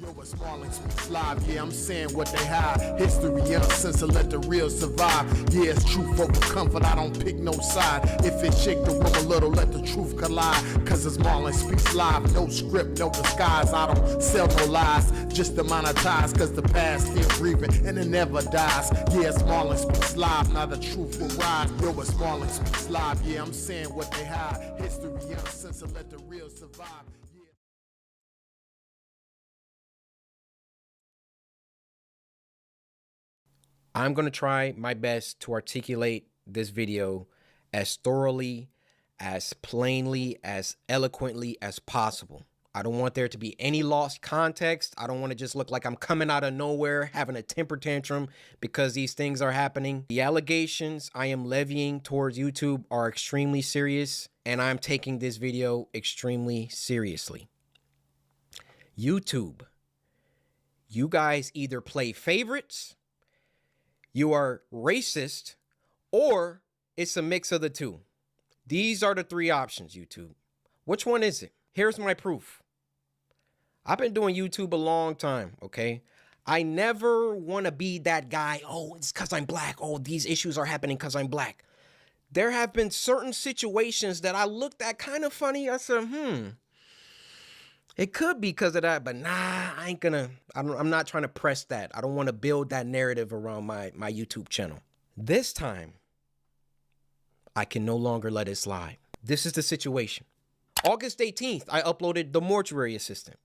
Yo, it's Marlon Speaks Live. Yeah, I'm saying what they hide. History uncensored, let the real survive. Yeah, it's truth over comfort, I don't pick no side. If it shake the room a little, let the truth collide. Cause it's Marlon Speaks Live. No script, no disguise. I don't sell no lies, just to monetize. Cause the past still breathing and it never dies. Yeah, it's Marlon Speaks Live. Now the truth will rise. Yo, it's Marlon Speaks Live. Yeah, I'm saying what they hide. History uncensored, let the real survive. I'm going to try my best to articulate this video as thoroughly, as plainly, as eloquently as possible. I don't want there to be any lost context. I don't want to just look like I'm coming out of nowhere, having a temper tantrum because these things are happening. The allegations I am levying towards YouTube are extremely serious, and I'm taking this video extremely seriously. YouTube, you guys either play favorites, you are racist, or it's a mix of the two. These are the three options, YouTube. Which one is it? Here's my proof. I've been doing YouTube a long time, okay? I never want to be that guy, oh, it's because I'm black. Oh, these issues are happening because I'm black. There have been certain situations that I looked at kind of funny. I said, it could be because of that, but nah, I'm not trying to press that. I don't want to build that narrative around my YouTube channel. This time, I can no longer let it slide. This is the situation. August 18th, I uploaded The Mortuary Assistant.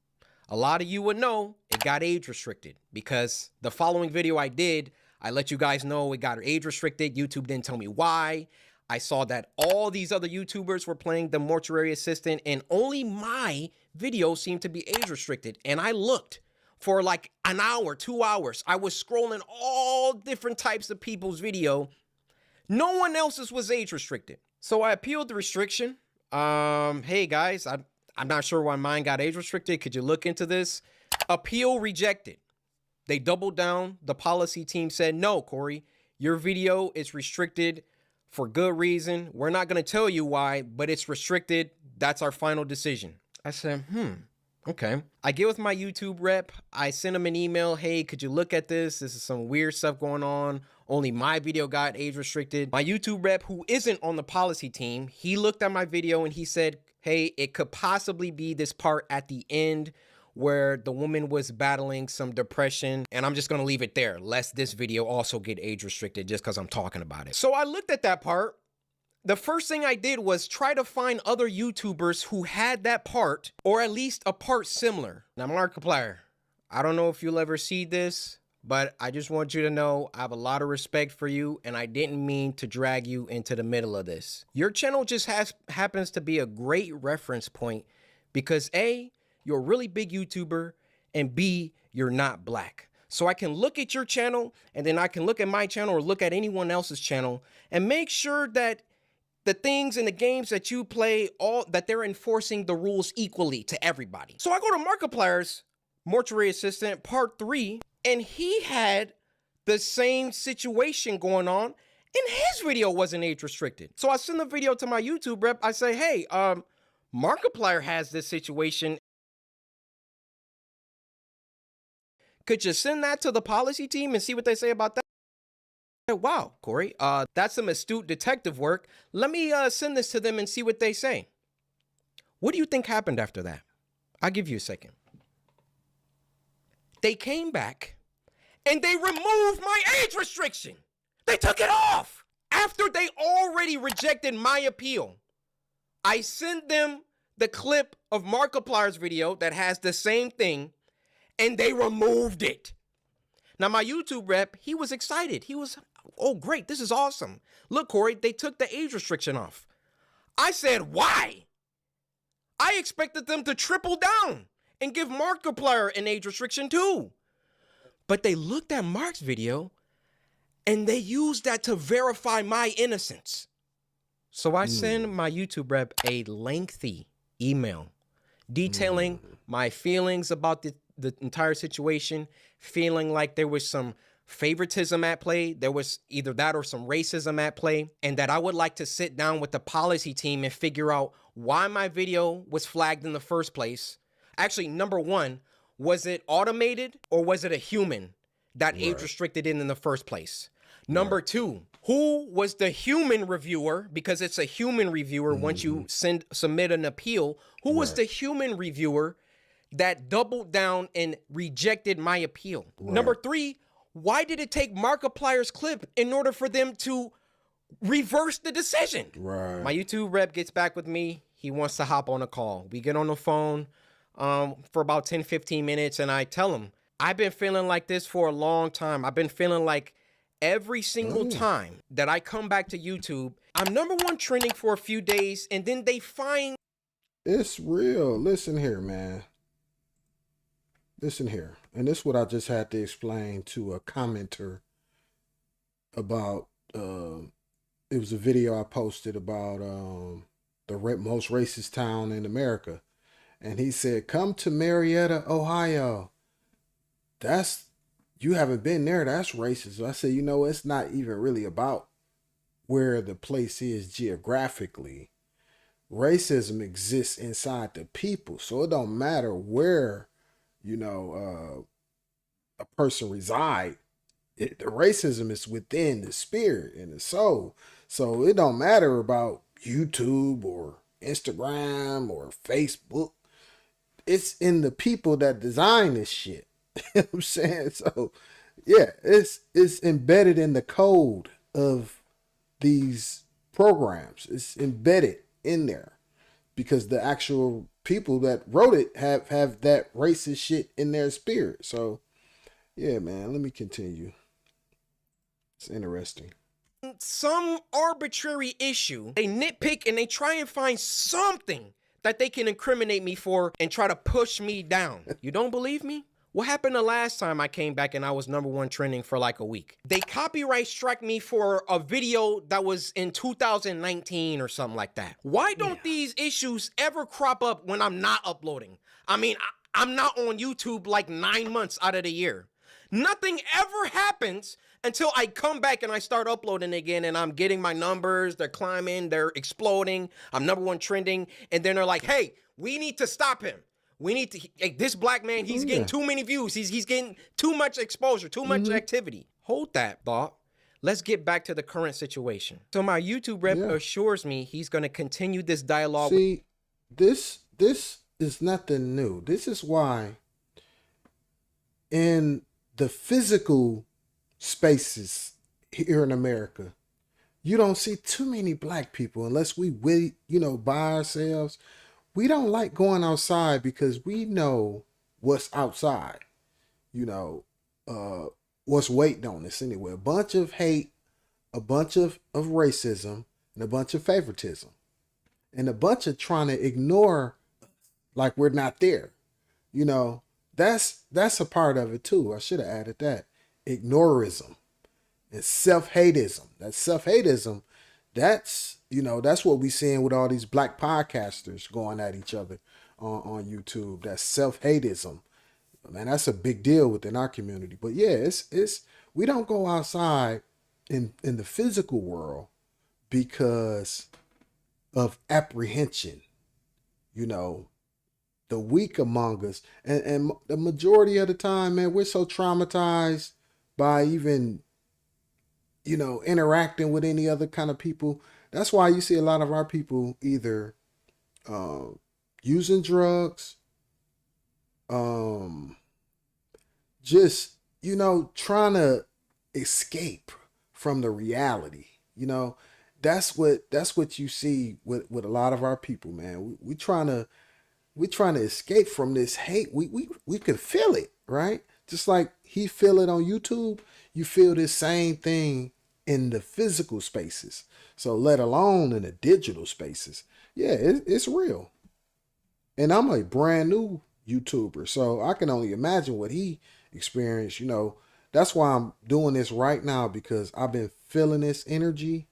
A lot of you would know it got age restricted because the following video I did, I let you guys know it got age restricted. YouTube didn't tell me why. I saw that all these other YouTubers were playing The Mortuary Assistant and only my video seemed to be age restricted. And I looked for like an hour, 2 hours. I was scrolling all different types of people's video. No one else's was age restricted. So I appealed the restriction. Hey guys, I'm not sure why mine got age restricted. Could you look into this? Appeal rejected. They doubled down. The policy team said, no, Corey, your video is restricted for good reason. We're not going to tell you why, but it's restricted. That's our final decision. I said, okay. I get with my YouTube rep. I send him an email. Hey, could you look at this? This is some weird stuff going on. Only my video got age restricted. My YouTube rep, who isn't on the policy team, he looked at my video and he said, hey, it could possibly be this part at the end where the woman was battling some depression, and I'm just gonna leave it there, lest this video also get age restricted just because I'm talking about it. So I looked at that part. The first thing I did was try to find other YouTubers who had that part, or at least a part similar. Now, Markiplier, I don't know if you'll ever see this, but I just want you to know I have a lot of respect for you, and I didn't mean to drag you into the middle of this. Your channel just happens to be a great reference point because A, you're a really big YouTuber, and B, you're not black. So I can look at your channel, and then I can look at my channel or look at anyone else's channel and make sure that the things and the games that you play, that they're enforcing the rules equally to everybody. So I go to Markiplier's Mortuary Assistant Part 3, and he had the same situation going on, and his video wasn't age restricted. So I send the video to my YouTube rep. I say, hey, Markiplier has this situation. Could you send that to the policy team and see what they say about that? Wow, Corey, that's some astute detective work. Let me send this to them and see what they say. What do you think happened after that? I'll give you a second. They came back and they removed my age restriction. They took it off after they already rejected my appeal. I sent them the clip of Markiplier's video that has the same thing, and they removed it. Now, my YouTube rep, he was excited. He was, oh, great, this is awesome. Look, Corey, they took the age restriction off. I said, why? I expected them to triple down and give Markiplier an age restriction too. But they looked at Mark's video and they used that to verify my innocence. So I send my YouTube rep a lengthy email detailing my feelings about the entire situation, feeling like there was some favoritism at play. There was either that or some racism at play, and that I would like to sit down with the policy team and figure out why my video was flagged in the first place. Actually, number one, Was it automated or was it a human that age Right. restricted it in the first place? Number two, who was the human reviewer? Because it's a human reviewer once you submit an appeal. Who was the human reviewer that doubled down and rejected my appeal? Number three, why did it take Markiplier's clip in order for them to reverse the decision? Right. My YouTube rep gets back with me. He wants to hop on a call. We get on the phone for about 10, 15 minutes, and I tell him, I've been feeling like this for a long time. I've been feeling like every single time that I come back to YouTube, I'm #1 trending for a few days, and then they find... It's real. Listen here, man. Listen here. And this is what I just had to explain to a commenter about, it was a video I posted about the most racist town in America. And he said, come to Marietta, Ohio. You haven't been there. That's racist. I said, it's not even really about where the place is geographically. Racism exists inside the people. So it don't matter where, a person reside. The racism is within the spirit and the soul. So it don't matter about YouTube or Instagram or Facebook. It's in the people that design this shit. You know what I'm saying? So yeah, it's embedded in the code of these programs. It's embedded in there because the actual people that wrote it have that racist shit in their spirit. So yeah, man, let me continue. It's interesting. Some arbitrary issue, they nitpick and they try and find something that they can incriminate me for and try to push me down. You don't believe me? What happened the last time I came back and I was #1 trending for like a week? They copyright struck me for a video that was in 2019 or something like that. Why don't these issues ever crop up when I'm not uploading? I mean, I'm not on YouTube like 9 months out of the year. Nothing ever happens until I come back and I start uploading again and I'm getting my numbers, they're climbing, they're exploding, I'm #1 trending, and then they're like, hey, we need to stop him. We need to, this black man, he's getting too many views. He's getting too much exposure, too much activity. Hold that thought. Let's get back to the current situation. So my YouTube rep assures me he's going to continue this dialogue. See, this is nothing new. This is why in the physical spaces here in America, you don't see too many black people unless we by ourselves. We don't like going outside because we know what's outside, what's waiting on us anyway. A bunch of hate, a bunch of racism, and a bunch of favoritism, and a bunch of trying to ignore like we're not there. That's a part of it too. I should have added that. Ignorism and self-hateism. That self-hateism, that's what we seeing with all these black podcasters going at each other on YouTube. That's self-hateism. Man, that's a big deal within our community. But yeah, it's we don't go outside in the physical world because of apprehension. The weak among us. And the majority of the time, man, we're so traumatized by even, interacting with any other kind of people. That's why you see a lot of our people either using drugs, just, trying to escape from the reality. That's what you see with a lot of our people, man. We're trying to escape from this hate. We can feel it, right? Just like he feel it on YouTube, you feel this same thing in the physical spaces. So let alone in the digital spaces. Yeah, it's real. And I'm a brand new YouTuber, so I can only imagine what he experienced. That's why I'm doing this right now, because I've been feeling this energy,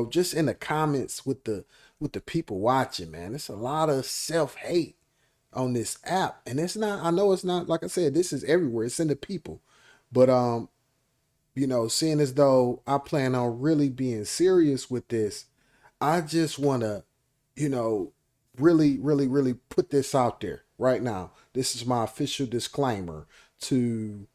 just in the comments with the people watching, man. It's a lot of self-hate on this app. And I know it's not, like I said, this is everywhere. It's in the people. But seeing as though I plan on really being serious with this, I just want to, really, really, really put this out there. right now. This is my official disclaimer to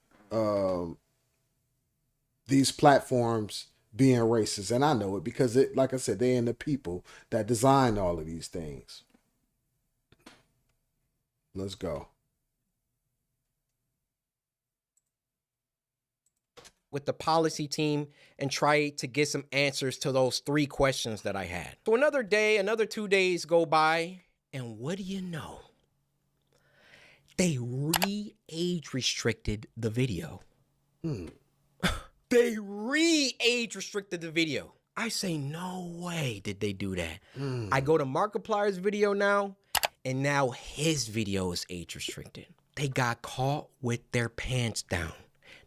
these platforms being racist. And I know it because, it, like I said, they're in the people that design all of these things. Let's go. With the policy team and try to get some answers to those 3 questions that I had. So another day, another 2 days go by, and what do you know? They re-age restricted the video. They re-age restricted the video. I say, no way did they do that. I go to Markiplier's video now, and now his video is age restricted. They got caught with their pants down.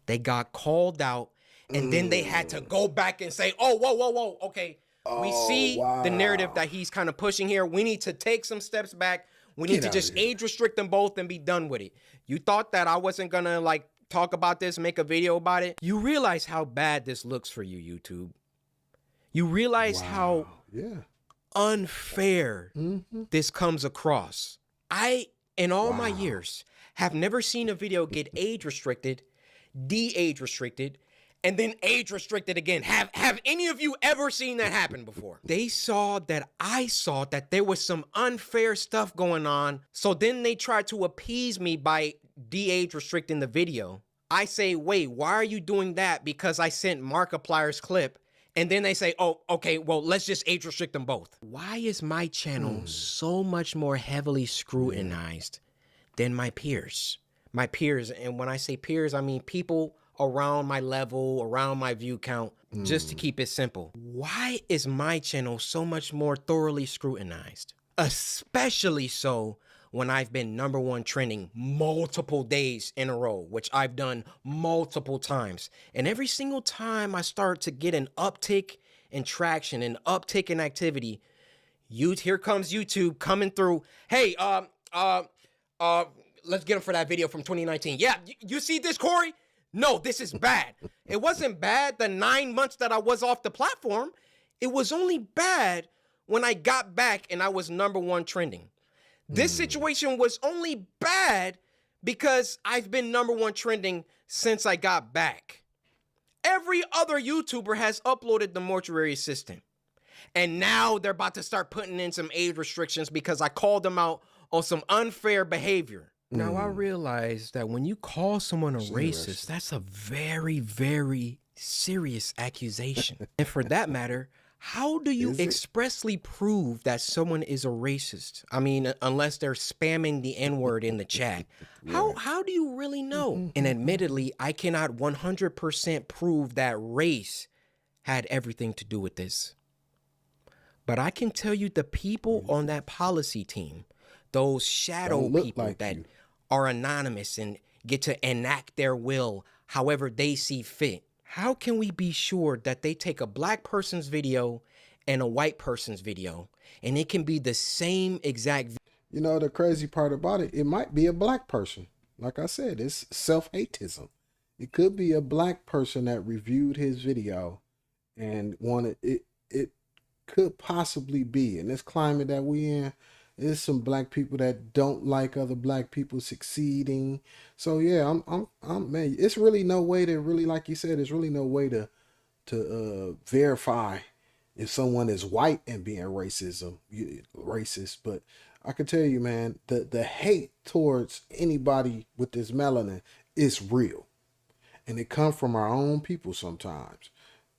They got called out, and then they had to go back and say, oh, whoa, okay. We see the narrative that he's kind of pushing here. We need to take some steps back. We need to just age restrict them both and be done with it. You thought that I wasn't going to, like, talk about this, make a video about it? You realize how bad this looks for you, YouTube. You realize how unfair this comes across. I, in all my years, have never seen a video get age restricted, de-age restricted, and then age restricted again. Have any of you ever seen that happen before? They saw that I saw that there was some unfair stuff going on, so then they tried to appease me by de-age restricting the video. I say, wait, why are you doing that? Because I sent Markiplier's clip. And then they say, oh, okay, well, let's just age restrict them both. Why is my channel so much more heavily scrutinized than my peers? My peers, and when I say peers, I mean people around my level, around my view count, just to keep it simple. Why is my channel so much more thoroughly scrutinized? Especially so when I've been #1 trending multiple days in a row, which I've done multiple times. And every single time I start to get an uptick in traction, an uptick in activity, here comes YouTube coming through. Hey, let's get him for that video from 2019. Yeah, you see this, Corey? No, this is bad. It wasn't bad the 9 months that I was off the platform. It was only bad when I got back and I was #1 trending. This situation was only bad because I've been #1 trending since I got back. Every other YouTuber has uploaded the mortuary assistant. And now they're about to start putting in some age restrictions because I called them out on some unfair behavior. Now, I realize that when you call someone a racist, that's a very, very serious accusation. And for that matter, how do you expressly prove that someone is a racist? I mean, unless they're spamming the N-word in the chat. How do you really know? And admittedly, I cannot 100% prove that race had everything to do with this. But I can tell you the people on that policy team, those shadow people that are anonymous and get to enact their will however they see fit. How can we be sure that they take a black person's video and a white person's video and it can be the same exact? You know, the crazy part about it, it might be a black person. Like I said, it's self-hateism. It could be a black person that reviewed his video and wanted it. It could possibly be in this climate that we in. There's some black people that don't like other black people succeeding. So yeah, I'm man, it's really no way to really, like you said, there's really no way to verify if someone is white and being racist. But I can tell you, man, the hate towards anybody with this melanin is real. And it comes from our own people sometimes.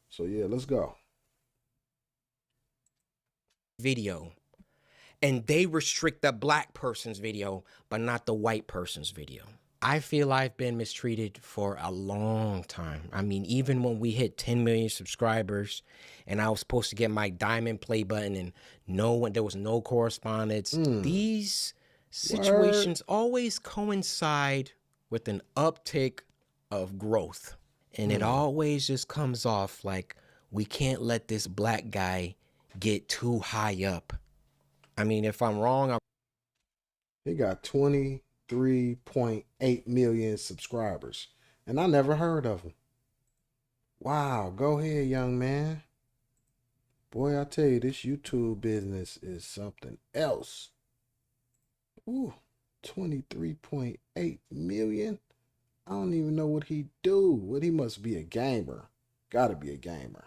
So yeah, let's go. Video. And they restrict the black person's video, but not the white person's video. I feel I've been mistreated for a long time. I mean, even when we hit 10 million subscribers and I was supposed to get my diamond play button and there was no correspondence. These situations always coincide with an uptick of growth. And it always just comes off like, we can't let this black guy get too high up. I mean, if I'm wrong, he got 23.8 million subscribers, and I never heard of him. Wow, go ahead, young man. Boy, I tell you, this YouTube business is something else. Ooh, 23.8 million. I don't even know what he do. What, he must be a gamer. Gotta be a gamer.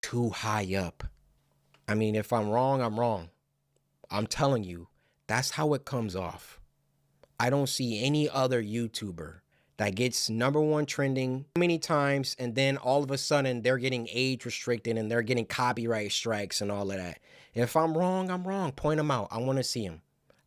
Too high up. I mean, if I'm wrong, I'm wrong. I'm telling you, that's how it comes off. I don't see any other YouTuber that gets #1 trending many times, and then all of a sudden they're getting age restricted and they're getting copyright strikes and all of that. If I'm wrong, I'm wrong. Point them out. I want to see them.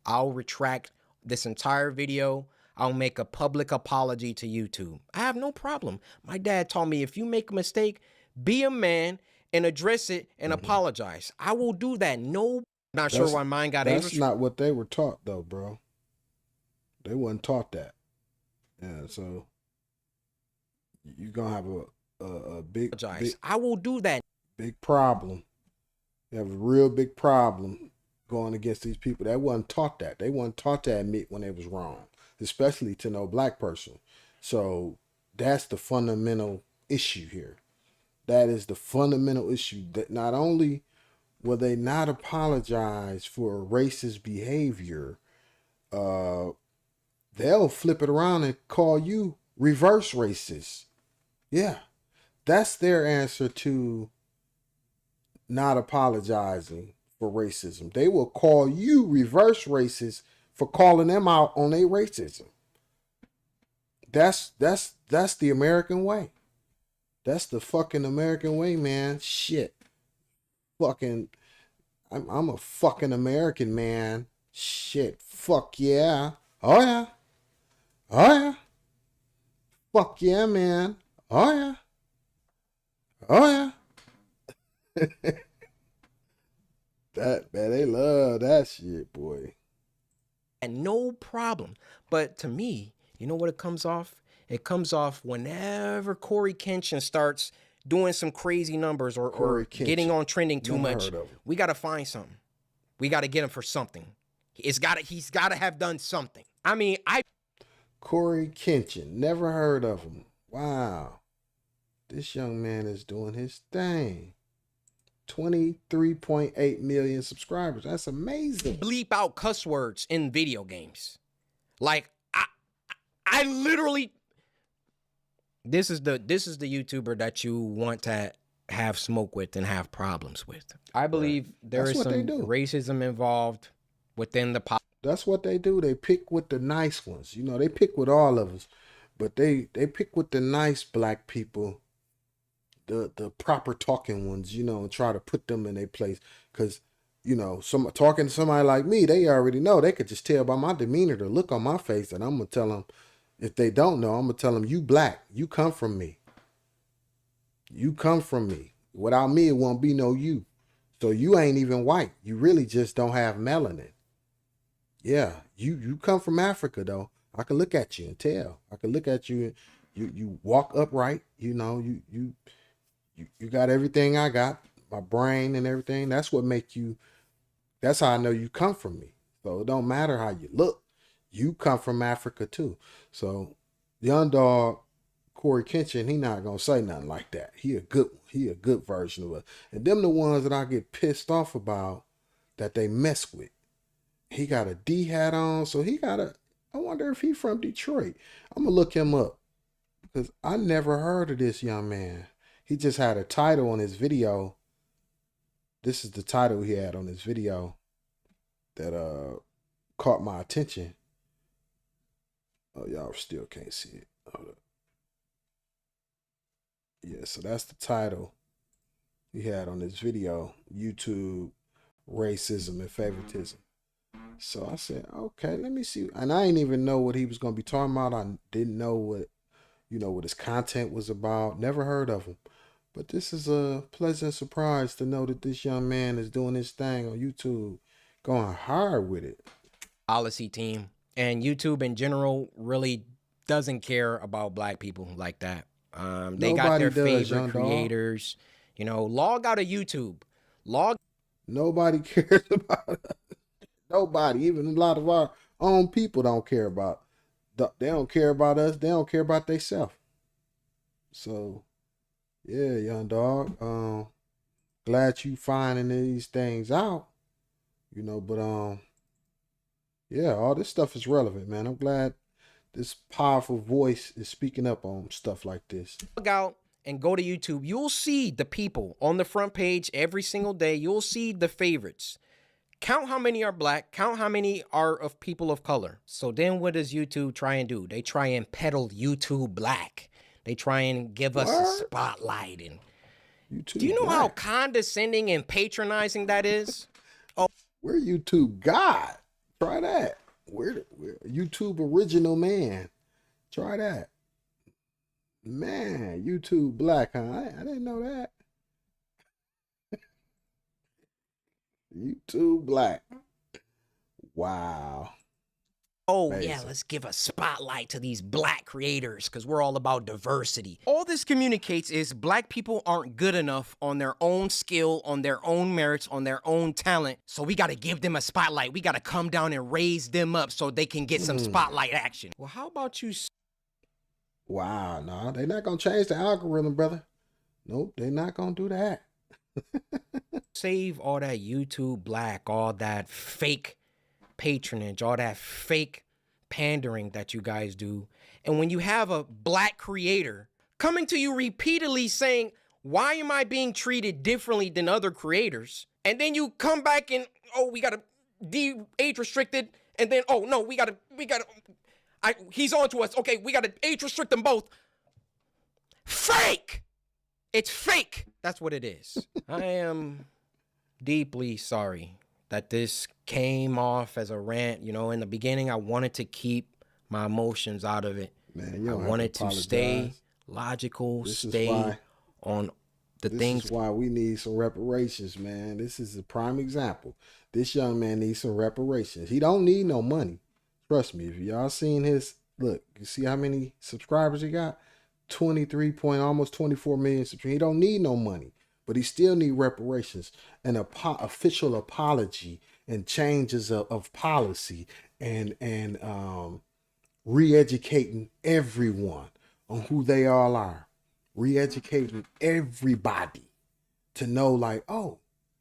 I'll retract this entire video. I'll make a public apology to YouTube. I have no problem. My dad taught me, if you make a mistake, be a man and address it and apologize. I will do that. No, not sure why mine got age. That's not what they were taught, though, bro. They wasn't taught that. Yeah, so you're gonna have a big, I will do that. Big problem. You have a real big problem going against these people that wasn't taught that. They wasn't taught to admit when they was wrong, especially to no black person. So that's the fundamental issue here. That is the fundamental issue, that not only will they not apologize for racist behavior, they'll flip it around and call you reverse racist. Yeah, that's their answer to not apologizing for racism. They will call you reverse racist for calling them out on their racism. That's the American way. That's the fucking American way, man. Shit. Fucking, I'm a fucking American, man. Shit. Fuck yeah. Oh yeah. Oh yeah. Fuck yeah, man. Oh yeah. Oh yeah. That, man, they love that shit, boy. And no problem. But to me, you know what it comes off? It comes off whenever Corey Kenshin starts doing some crazy numbers or getting on trending too much. We got to find something. We got to get him for something. He's got to have done something. I mean, Corey Kenshin, never heard of him. Wow. This young man is doing his thing. 23.8 million subscribers. That's amazing. Bleep out cuss words in video games. Like, I literally, this is the YouTuber that you want to have smoke with and have problems with. I believe there is some racism involved within the That's what they do. They pick with the nice ones. You know, they pick with all of us, but they pick with the nice black people, the proper talking ones, you know, and try to put them in their place. Because, you know, talking to somebody like me, they already know. They could just tell by my demeanor, the look on my face, and I'm going to tell them, if they don't know, I'm going to tell them, you black, you come from me. You come from me. Without me, it won't be no you. So you ain't even white. You really just don't have melanin. Yeah, you come from Africa, though. I can look at you and tell. I can look at you and you walk upright. You know, you got everything I got, my brain and everything. That's what make you, that's how I know you come from me. So it don't matter how you look. You come from Africa too. So young dog, Corey Kenshin, he not gonna say nothing like that. He a good version of us. And them the ones that I get pissed off about that they mess with. He got a D hat on, so I wonder if he from Detroit. I'm gonna look him up because I never heard of this young man. He just had a title on his video. This is the title he had on his video that caught my attention. Oh, y'all still can't see it. Hold up. Yeah, so that's the title he had on his video, YouTube, Racism and Favoritism. So I said, okay, let me see. And I didn't even know what he was going to be talking about. I didn't know what his content was about. Never heard of him. But this is a pleasant surprise to know that this young man is doing his thing on YouTube, going hard with it. Policy team and YouTube in general really doesn't care about black people like that. They got their favorite creators. You know, log out of YouTube. Nobody cares about it. Nobody, even a lot of our own people don't care about. They don't care about us. They don't care about themselves. So, yeah, young dog. Glad you finding these things out. But yeah, all this stuff is relevant, man. I'm glad this powerful voice is speaking up on stuff like this. Look out and go to YouTube. You'll see the people on the front page every single day. You'll see the favorites. Count how many are black. Count how many are of people of color. So then what does YouTube try and do? They try and peddle YouTube black. They try and give us a spotlight. And YouTube do you know how condescending and patronizing that is? Oh, we're YouTube God. Try that. We're YouTube original man. Try that. Man, YouTube black, huh? I didn't know that. YouTube black. Wow. Oh, amazing. Yeah, let's give a spotlight to these black creators because we're all about diversity. All this communicates is black people aren't good enough on their own skill, on their own merits, on their own talent. So we got to give them a spotlight. We got to come down and raise them up so they can get some spotlight action. Well, how about you? Wow, no, they're not going to change the algorithm, brother. Nope, they're not going to do that. Save all that YouTube black, all that fake patronage, all that fake pandering that you guys do. And when you have a black creator coming to you repeatedly saying, why am I being treated differently than other creators? And then you come back and, oh, we got to age restricted. And then, oh, no, he's on to us. Okay, we got to age restrict them both. Fake! It's fake. That's what it is. I am deeply sorry that this came off as a rant. In the beginning, I wanted to keep my emotions out of it. Man, I wanted to stay logical, stay on the things. This is why we need some reparations, man. This is a prime example. This young man needs some reparations. He don't need no money. Trust me. If y'all seen his, look, you see how many subscribers he got? 23 point, almost 24 million subscribers. He don't need no money, but he still need reparations, an official apology, and changes of policy, and re-educating everyone on who they all are, re-educating everybody to know, like, oh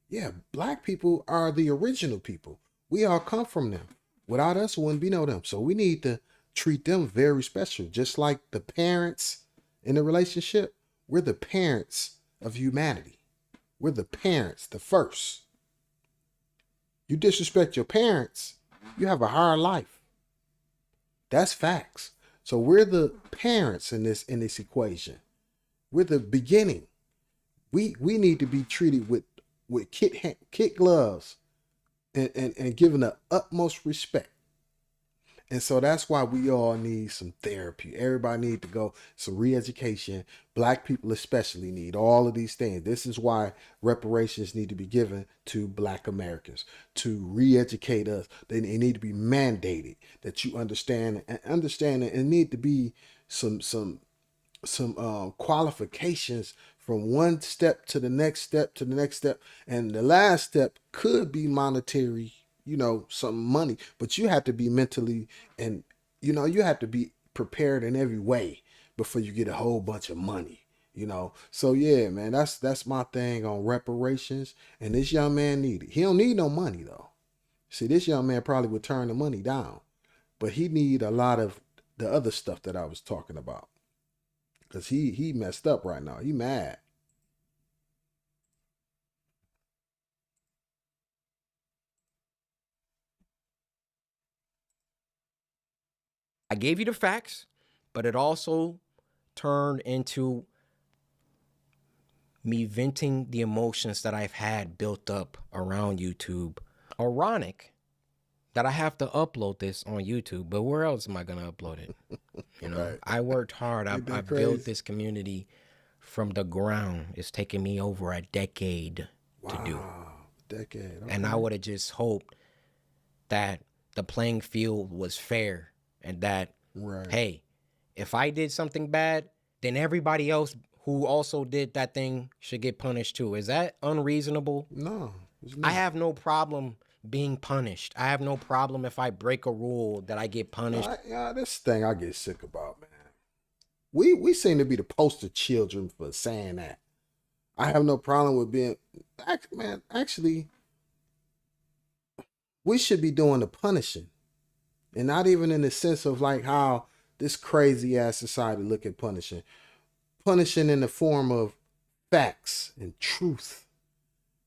yeah, black people are the original people. We all come from them. Without us, it wouldn't be no them. So we need to treat them very special, just like the parents in the relationship. We're the parents of humanity. We're the parents, the first. You disrespect your parents, you have a hard life. That's facts. So we're the parents in this equation. We're the beginning. We need to be treated with kid gloves and given the utmost respect. And so that's why we all need some therapy. Everybody need to go some re-education. Black people especially need all of these things. This is why reparations need to be given to Black Americans to re-educate us. They need to be mandated that you understand and need to be some qualifications from one step to the next step to the next step. And the last step could be monetary, some money, but you have to be mentally and, you have to be prepared in every way before you get a whole bunch of money, So yeah, man, that's my thing on reparations. And this young man needed, he don't need no money though. See, this young man probably would turn the money down, but he need a lot of the other stuff that I was talking about. Cause he messed up right now. He mad. I gave you the facts, but it also turned into me venting the emotions that I've had built up around YouTube. Ironic that I have to upload this on YouTube, but where else am I going to upload it? Right. I worked hard. I built this community from the ground. It's taken me over a decade to do. Decade. Okay. And I would have just hoped that the playing field was fair. And that, hey, if I did something bad, then everybody else who also did that thing should get punished too. Is that unreasonable? No. It's not. I have no problem being punished. I have no problem if I break a rule that I get punished. Yeah, this thing I get sick about, man. We seem to be the poster children for saying that. I have no problem with being, man. Actually, we should be doing the punishing, and not even in the sense of like how this crazy ass society look at punishing. Punishing in the form of facts and truth.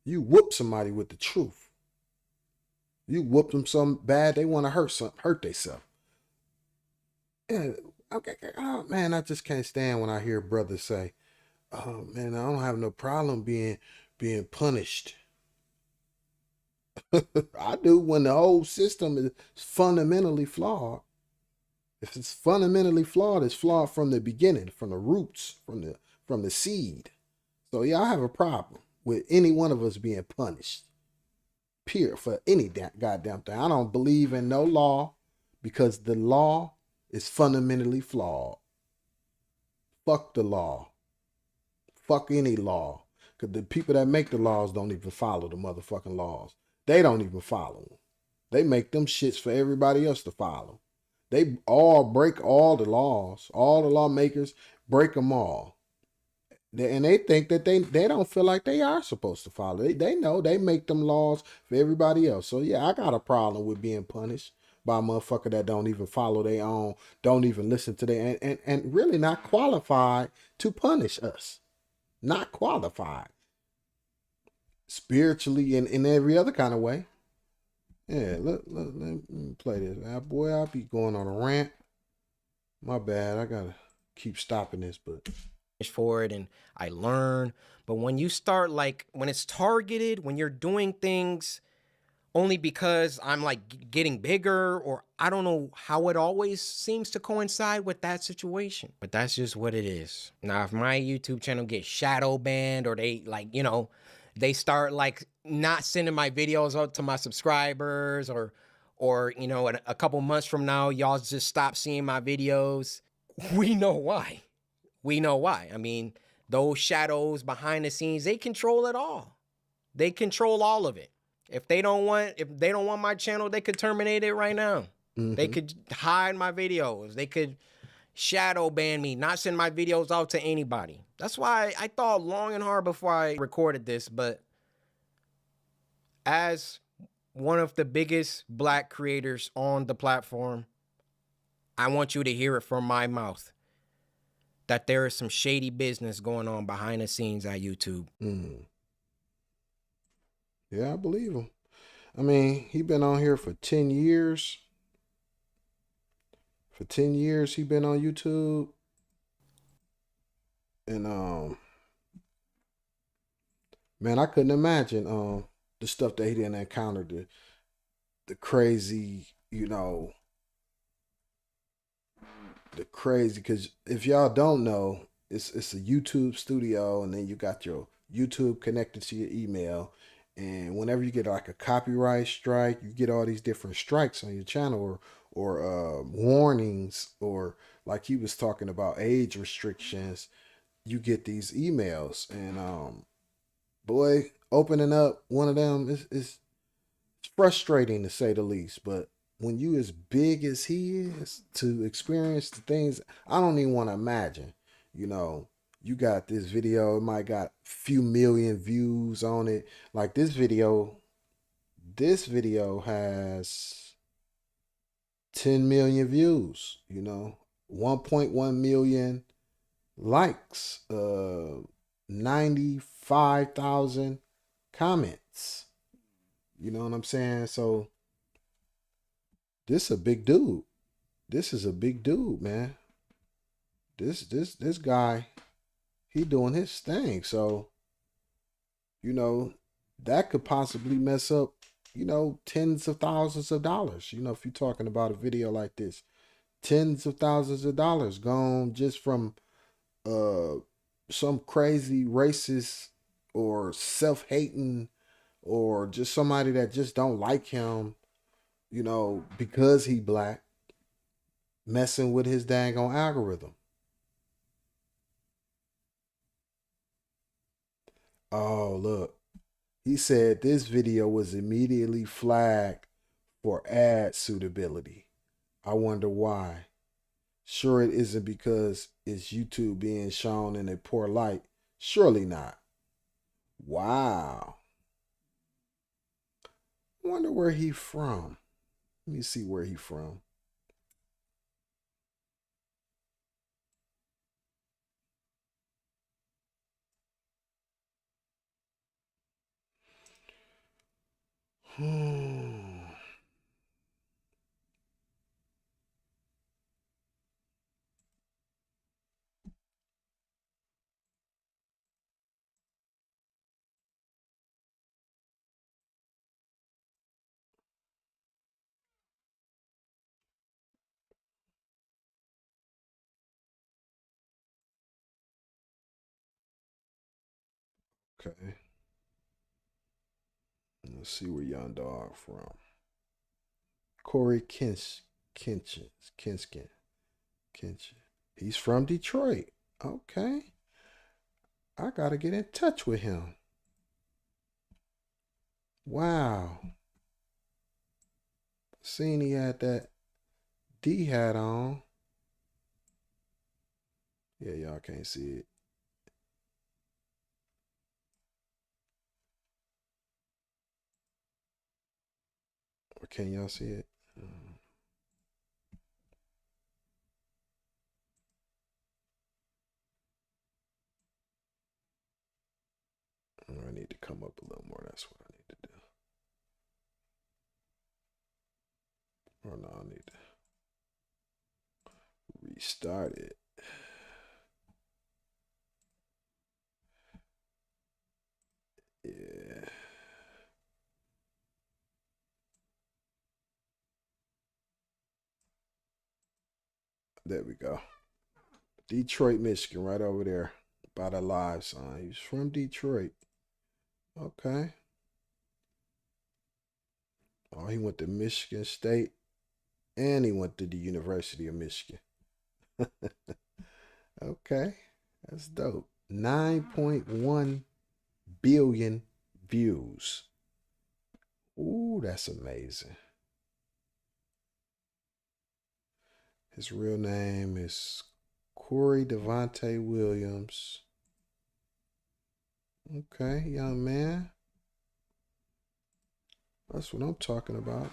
You whoop somebody with the truth. You whoop them so bad they want to hurt themselves. Yeah, okay. Oh man, I just can't stand when I hear brothers say, "Oh man, I don't have no problem being punished." I do when the whole system is fundamentally flawed. If it's fundamentally flawed, it's flawed from the beginning, from the roots, from the seed. So yeah, I have a problem with any one of us being punished. Period, for any goddamn thing. I don't believe in no law because the law is fundamentally flawed. Fuck the law. Fuck any law. Because the people that make the laws don't even follow the motherfucking laws. They don't even follow them. They make them shits for everybody else to follow. They all break all the laws. All the lawmakers break them all. And they think that they don't feel like they are supposed to follow. They know they make them laws for everybody else. So yeah, I got a problem with being punished by a motherfucker that don't even follow their own, don't even listen to their, and really not qualified to punish us. Not qualified. Spiritually and in every other kind of way. Yeah, let me play this. Boy, I'll be going on a rant. My bad. I gotta keep stopping this, but for it and I learn. But when you start like, when it's targeted, when you're doing things only because I'm like getting bigger, or I don't know how it always seems to coincide with that situation. But that's just what it is. Now, if my YouTube channel gets shadow banned, or they like, you know, they start like not sending my videos out to my subscribers, or you know, a couple months from now, y'all just stop seeing my videos, we know why. We know why. I mean, those shadows behind the scenes, they control it all. They control all of it. If they don't want my channel, they could terminate it right now. Mm-hmm. They could hide my videos. They could shadow ban me, not send my videos out to anybody. That's why I thought long and hard before I recorded this. But as one of the biggest Black creators on the platform, I want you to hear it from my mouth that there is some shady business going on behind the scenes at YouTube. Mm. Yeah, I believe him. I mean, he been on here for 10 years. For 10 years, he been on YouTube. And, man, I couldn't imagine, the stuff that he didn't encounter, the crazy, you know, the crazy, because if y'all don't know, it's a YouTube studio, and then you got your YouTube connected to your email, and whenever you get like a copyright strike, you get all these different strikes on your channel, or warnings, or like he was talking about age restrictions, you get these emails, and boy, opening up one of them is frustrating to say the least, but when you as big as he is, to experience the things, I don't even want to imagine. You know, you got this video, it might got few million views on it. Like this video has 10 million views, you know, 1.1 million likes, 95,000 comments. You know what I'm saying? So this a big dude. This is a big dude, man. This guy, he doing his thing. So, you know, that could possibly mess up, you know, tens of thousands of dollars. You know, if you're talking about a video like this, tens of thousands of dollars gone just from some crazy racist or self-hating, or just somebody that just don't like him, you know, because he Black, messing with his dang on algorithm. Oh, look. He said this video was immediately flagged for ad suitability. I wonder why. Sure, it isn't because it's YouTube being shown in a poor light. Surely not. Wow. I wonder where he from. Let me see where he from. Okay. Let's see where young dog from. Corey Kinskin. Kinskin. He's from Detroit. Okay. I gotta get in touch with him. Wow. Seen he had that D hat on. Yeah, y'all can't see it. Or can y'all see it? I need to come up a little more. That's what I need to do. Or no, I need to restart it. Yeah. There we go. Detroit, Michigan, right over there by the live sign. He's from Detroit. Okay. Oh, he went to Michigan State and he went to the University of Michigan. Okay. That's dope. 9.1 billion views. Ooh, that's amazing. His real name is Corey Devontae Williams. Okay, young man. That's what I'm talking about.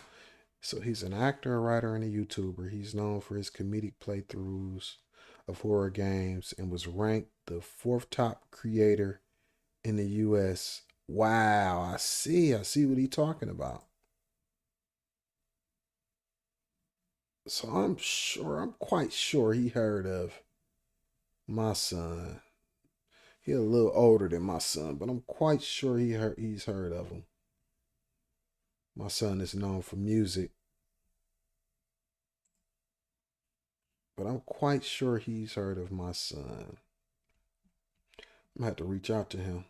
So he's an actor, a writer, and a YouTuber. He's known for his comedic playthroughs of horror games and was ranked the fourth top creator in the US. Wow, I see what he's talking about. So I'm quite sure he heard of my son. He's a little older than my son, but I'm quite sure he's heard of him. My son is known for music, but I'm quite sure he's heard of my son. I'm gonna have to reach out to him.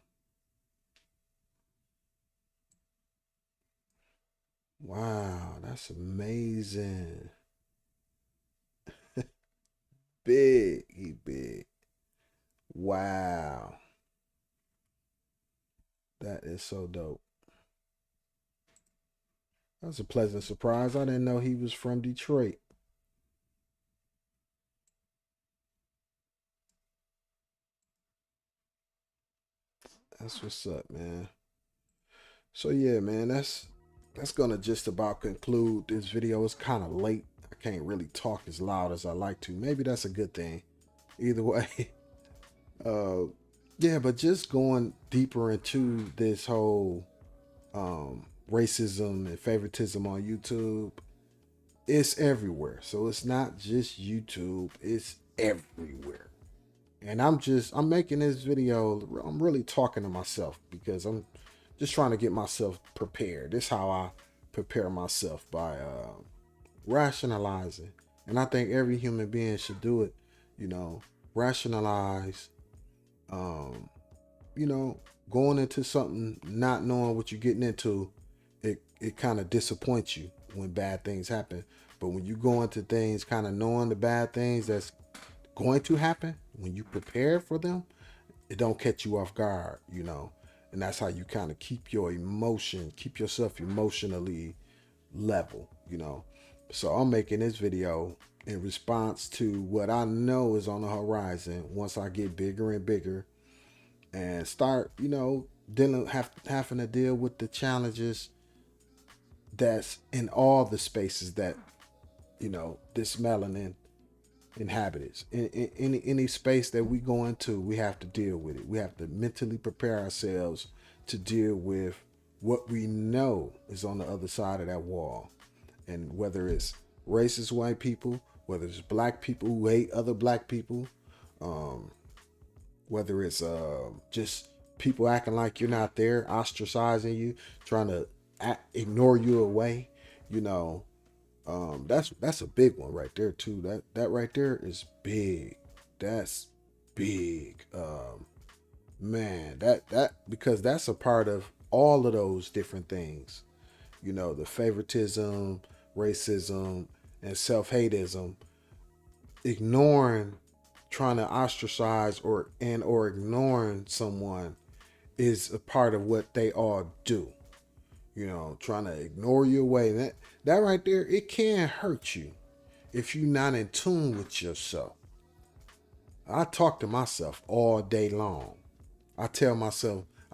Wow, that's amazing. Big, he big. Wow. That is so dope. That was a pleasant surprise. I didn't know he was from Detroit. That's what's up, man. So yeah, man, that's gonna just about conclude this video. It's kind of late. I can't really talk as loud as I like to. Maybe that's a good thing. Either way, uh, yeah. But just going deeper into this whole racism and favoritism on YouTube, it's everywhere. So it's not just YouTube. It's everywhere. And I'm making this video. I'm really talking to myself because I'm just trying to get myself prepared. This is how I prepare myself by rationalizing. And I think every human being should do it. You know, rationalize. Um, you know, going into something not knowing what you're getting into, it kind of disappoints you when bad things happen. But when you go into things kind of knowing the bad things that's going to happen, when you prepare for them, it don't catch you off guard, you know. And that's how you kind of keep yourself emotionally level, you know. So I'm making this video in response to what I know is on the horizon once I get bigger and bigger and start, you know, having to deal with the challenges that's in all the spaces that, you know, this melanin inhabits. In any space that we go into, we have to deal with it. We have to mentally prepare ourselves to deal with what we know is on the other side of that wall. And whether it's racist white people, whether it's black people who hate other black people, whether it's just people acting like you're not there, ostracizing you, trying to ignore you away, you know, that's a big one right there too. That right there is big. That's big. Man, that because that's a part of all of those different things. You know, the favoritism, racism, and self-hateism, ignoring, trying to ostracize or ignoring someone is a part of what they all do. You know, trying to ignore you away. That right there, it can hurt you if you're not in tune with yourself. I talk to myself all day long. I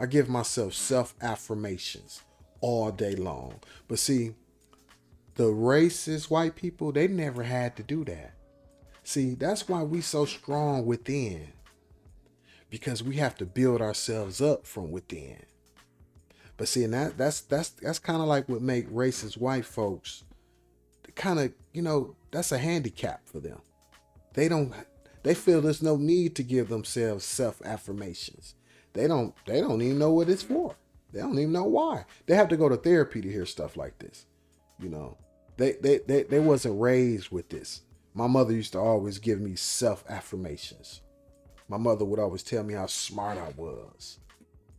give myself self-affirmations all day long. But see, the racist white people, they never had to do that. See, that's why we so strong within. Because we have to build ourselves up from within. But see, and that's kind of like what make racist white folks kind of, you know, that's a handicap for them. They feel there's no need to give themselves self-affirmations. They don't even know what it's for. They don't even know why. They have to go to therapy to hear stuff like this. You know, they wasn't raised with this. My mother used to always give me self-affirmations. My mother would always tell me how smart I was,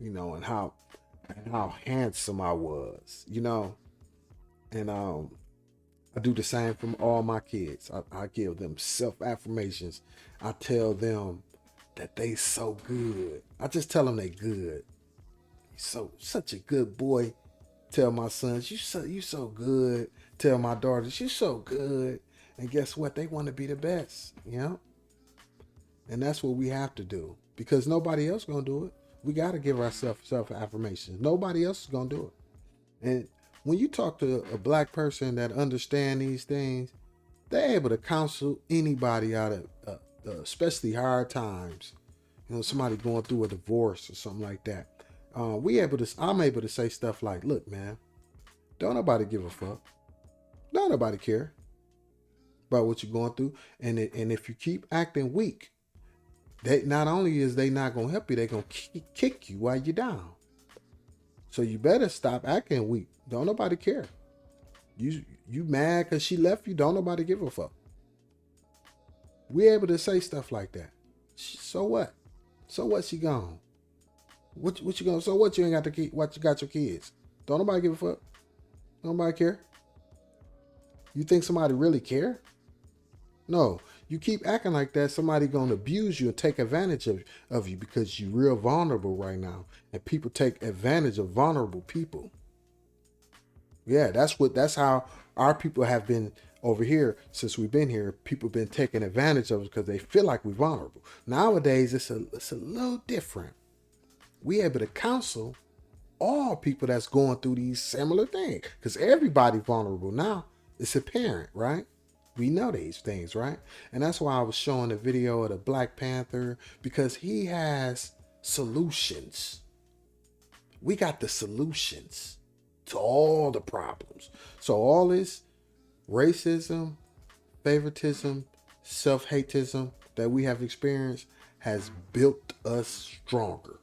you know, and how handsome I was, you know. And I do the same from all my kids. I give them self-affirmations. I tell them that they so good. I just tell them they good. Such a good boy. Tell my sons, you so good. Tell my daughters, you so good. And guess what? They want to be the best, you know? And that's what we have to do. Because nobody else gonna do it. We gotta give ourselves self-affirmations. Nobody else is gonna do it. And when you talk to a black person that understand these things, they're able to counsel anybody out of especially hard times. You know, somebody going through a divorce or something like that. I'm able to say stuff like, look, man, don't nobody give a fuck. Don't nobody care about what you're going through. And if you keep acting weak, they not only is they not gonna help you, they gonna kick you while you're down. So you better stop acting weak. Don't nobody care. You mad because she left you? Don't nobody give a fuck. We able to say stuff like that. So what? So what? She gone. What you gonna? So what? You ain't got to keep. What you got your kids? Don't nobody give a fuck. Don't nobody care. You think somebody really care? No. You keep acting like that, somebody gonna abuse you and take advantage of you because you're real vulnerable right now. And people take advantage of vulnerable people. Yeah, that's how our people have been over here since we've been here. People been taking advantage of us because they feel like we're vulnerable. Nowadays, it's a little different. We able to counsel all people that's going through these similar things because everybody vulnerable now. It's apparent, right? We know these things, right? And that's why I was showing the video of the Black Panther, because he has solutions. We got the solutions to all the problems. So all this racism, favoritism, self-hateism that we have experienced has built us stronger.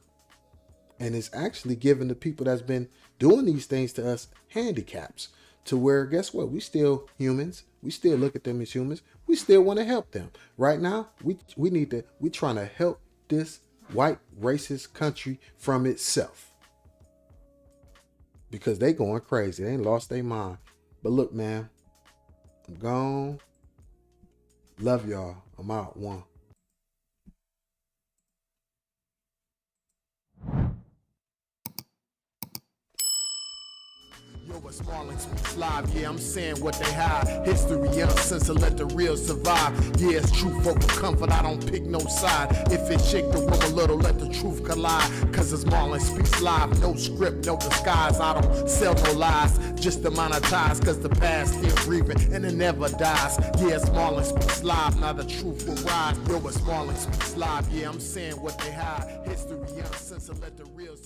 And it's actually given the people that's been doing these things to us handicaps to where, guess what? We still humans. We still look at them as humans. We still want to help them. Right now, we trying to help this white racist country from itself. Because they going crazy. They ain't lost their mind. But look, man, I'm gone. Love y'all. I'm out. One. Yo, it's Marlon speaks live, yeah, I'm saying what they hide. History uncensored, let the real survive. Yeah, it's truth over comfort, I don't pick no side. If it shake the room a little, let the truth collide. Cause it's Marlon speaks live, no script, no disguise. I don't sell no lies, just to monetize. Cause the past still breathing and it never dies. Yeah, it's Marlon speaks live, now the truth will rise. Yo, it's Marlon speaks live, yeah, I'm saying what they hide. History uncensored, let the real survive.